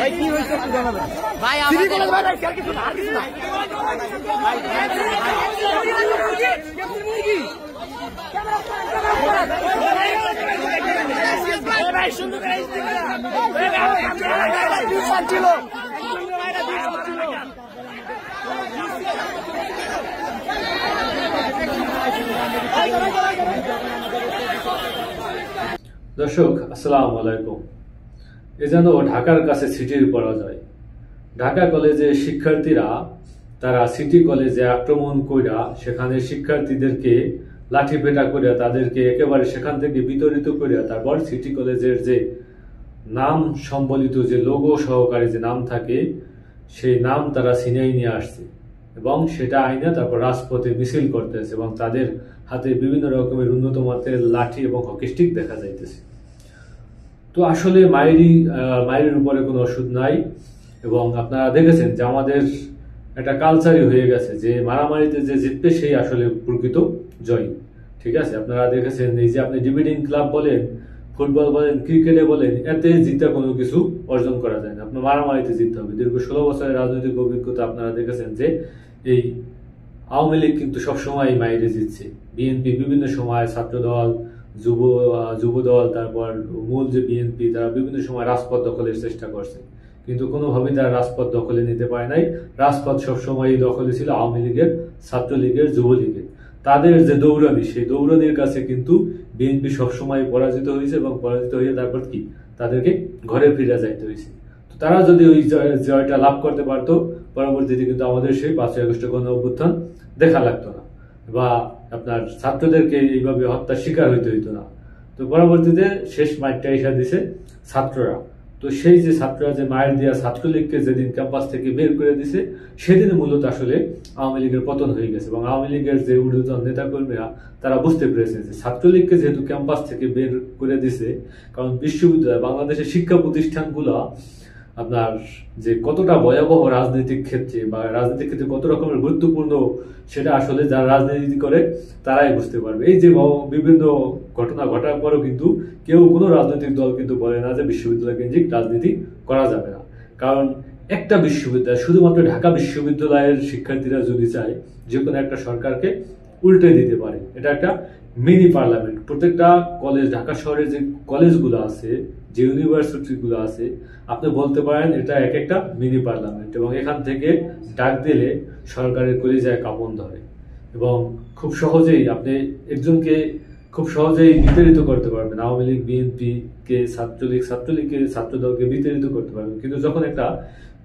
ভাই কি হয়েছে একটু জানাবেন ভাই। দর্শক আসসালামু আলাইকুম। এ যেন ঢাকার কাছে সিটির পরাজয়। ঢাকা কলেজের শিক্ষার্থীরা তারা সিটি কলেজে আক্রমণ কইরা সেখানে শিক্ষার্থীদেরকে লাঠিপেটা করিয়া তাদেরকে একেবারে সেখান থেকে বিতাড়িত করিয়া তারপর সিটি কলেজের যে নাম সম্বলিত যে লোগো সহকারে যে নাম থাকে সেই নাম তারা ছিনাই নিয়ে আসছে এবং সেটা আইনা তারপর রাজপথে মিছিল করতেছে এবং তাদের হাতে বিভিন্ন রকমের উন্নত মাত্রার লাঠি এবং হকি স্টিক দেখা যাইতেছে। তো আসলে মায়ের উপরে কোনো ওষুধ নাই এবং আপনারা দেখেছেন যে আমাদের একটা কালচারই হয়ে গেছে যে মারামারিতে যে জিতবে সেই আসলে প্রকৃত জয়ী। ঠিক আছে, আপনারা দেখেছেন এই যে আপনি ডিবেটিং ক্লাব বলেন, ফুটবল বলেন, ক্রিকেটে বলেন, এতে জিতে কোনো কিছু অর্জন করা যায় না, আপনার মারামারিতে জিততে হবে। দীর্ঘ 16 বছরের রাজনৈতিক অভিজ্ঞতা আপনারা দেখেছেন যে এই আওয়ামী লীগ কিন্তু সবসময় মাইরে জিতছে। বিএনপি বিভিন্ন সময়, ছাত্রদল, যুবদল, তারপর মূল যে বিএনপি, তারা বিভিন্ন সময় রাজপথ দখলের চেষ্টা করছে, কিন্তু কোনোভাবেই তারা রাজপথ দখলে নিতে পারে নাই। রাজপথ সবসময় দখলে ছিল আওয়ামী লীগের, ছাত্রলীগের, যুবলীগের। তাদের যে দৌড়ানি, সেই দৌড়ানির কাছে কিন্তু বিএনপি সবসময় পরাজিত হয়েছে এবং পরাজিত হয়ে তারপর কি তাদেরকে ঘরে ফিরে যাইতে হয়েছে। তো তারা যদি ওই জয়টা লাভ করতে পারতো, পরবর্তীতে কিন্তু আমাদের সেই 5ই আগস্টের গণ অভ্যুত্থান দেখা লাগতো না বা আপনার ছাত্রদেরকে এইভাবে হত্যার শিকার হইতে হইতো না। তো পরবর্তীতে শেষ মাইরটা এসে দিছে ছাত্ররা। তো সেই যে ছাত্ররা যে মায়ের দিয়া ছাত্রলীগকে যেদিন ক্যাম্পাস থেকে বের করে দিছে, সেদিন মূলত আসলে আওয়ামী লীগের পতন হয়ে গেছে এবং আওয়ামী লীগের যে ঊর্ধ্বতন নেতাকর্মীরা তারা বুঝতে পেরেছেন যে ছাত্রলীগকে যেহেতু ক্যাম্পাস থেকে বের করে দিছে, কারণ বিশ্ববিদ্যালয়, বাংলাদেশের শিক্ষা প্রতিষ্ঠানগুলো আপনার যে কতটা ভয়াবহ রাজনৈতিক ক্ষেত্রে বা রাজনৈতিক ক্ষেত্রে কত রকমের গুরুত্বপূর্ণ, সেটা আসলে যারা রাজনীতি করে তারাই বুঝতে পারবে। এই যে বিভিন্ন ঘটনা ঘটার পরেও কিন্তু কোনো রাজনৈতিক দল কিন্তু বলে না যে বিশ্ববিদ্যালয় কেন্দ্রিক রাজনীতি করা যাবে না। কারণ একটা বিশ্ববিদ্যালয়, শুধুমাত্র ঢাকা বিশ্ববিদ্যালয়ের শিক্ষার্থীরা যদি চায় যে কোনো একটা সরকারকে উল্টে দিতে পারে। এটা একটা মিনি পার্লামেন্ট। প্রত্যেকটা কলেজ, ঢাকা শহরের যে কলেজগুলো আছে, যে ইউনিভার্সিটিগুলো আছে, আপনি বলতে পারেন এটা এক একটা মিনি পার্লামেন্ট এবং এখান থেকে ডাক দিলে সরকারের কলিজায় কাঁপন ধরে এবং খুব সহজেই আপনি একজনকে খুব সহজেই বিতাড়িত করতে পারবেন। আওয়ামী লীগ, বিএনপি কে, ছাত্রলীগকে, ছাত্রদলকে বিতাড়িত করতে পারবেন, কিন্তু যখন একটা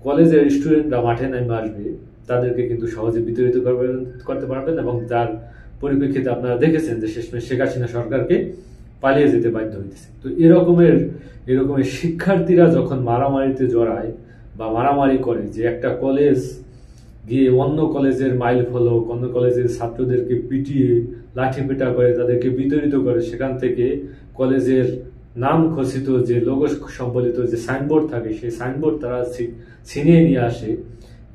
কলেজের স্টুডেন্টরা মাঠে নেমে আসবে তাদেরকে কিন্তু সহজে বিতাড়িত করতে পারবেন এবং যার পরিপ্রেক্ষিতে আপনারা দেখেছেন যে শেষমেশ শেখ হাসিনা সরকারকে পালিয়ে যেতে বাধ্য হইতেছে। তো এরকমের শিক্ষার্থীরা যখন মারামারিতে জড়ায় বা মারামারি করে, যে একটা কলেজ গিয়ে অন্য কলেজের মাইল ফলক, অন্য কলেজের ছাত্রদেরকে পিটিয়ে লাঠিপেটা করে তাদেরকে বিতাড়িত করে, সেখান থেকে কলেজের নাম খচিত যে লোগো সম্বলিত যে সাইনবোর্ড থাকে সেই সাইনবোর্ড তারা ছিনিয়ে নিয়ে আসে,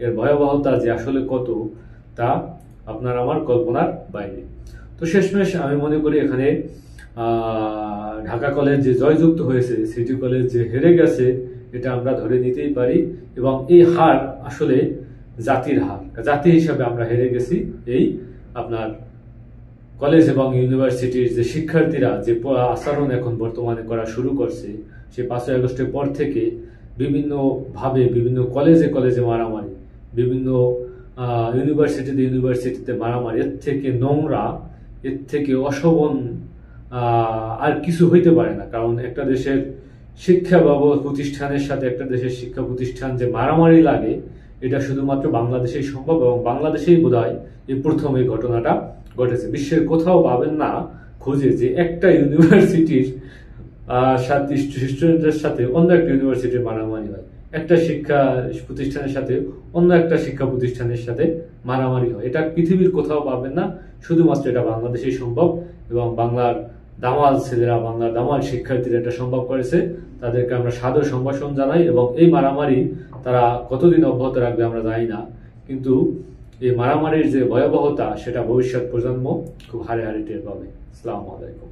এর ভয়াবহতা যে আসলে কত তা আপনার আমার কল্পনার বাইরে। তো শেষমেশ আমি মনে করি এখানে ঢাকা কলেজ যে জয়যুক্ত হয়েছে, সিটি কলেজ যে হেরে গেছে, এটা আমরা ধরে নিতেই পারি এবং এই হার আসলে জাতির হার। জাতি হিসাবে আমরা হেরে গেছি। এই আপনার কলেজ এবং ইউনিভার্সিটির যে শিক্ষার্থীরা যে আচরণ এখন বর্তমানে করা শুরু করছে, সে 5ই আগস্টের পর থেকে বিভিন্ন কলেজে মারামারি, বিভিন্ন ইউনিভার্সিটিতে মারামারি, এর থেকে নোংরা, এর থেকে অশোভন আর কিছু হইতে পারে না। কারণ একটা দেশের শিক্ষা প্রতিষ্ঠানের সাথে একটা দেশের শিক্ষা প্রতিষ্ঠান যে মারামারি লাগে, এটা শুধুমাত্র বাংলাদেশেই সম্ভব এবং বাংলাদেশেই বোধহয় এই প্রথম এই ঘটনাটা ঘটেছে। বিশ্বের কোথাও পাবেন না খুঁজে যে একটা ইউনিভার্সিটির সাথে স্টুডেন্টের সাথে অন্য একটা ইউনিভার্সিটির মারামারি হয়, একটা শিক্ষা প্রতিষ্ঠানের সাথে অন্য একটা শিক্ষা প্রতিষ্ঠানের সাথে মারামারি হয়। এটা পৃথিবীর কোথাও পাবেন না, শুধুমাত্র এটা বাংলাদেশেই সম্ভব এবং বাংলার দামাল ছেলেরা, বাংলার দামাল শিক্ষার্থীরা এটা সম্ভব করেছে। তাদেরকে আমরা সাদর সম্ভাষণ জানাই এবং এই মারামারি তারা কতদিন অব্যাহত রাখবে আমরা জানি না, কিন্তু এই মারামারির যে ভয়াবহতা সেটা ভবিষ্যৎ প্রজন্ম খুব হারে হারে টের পাবে। আসসালামু আলাইকুম।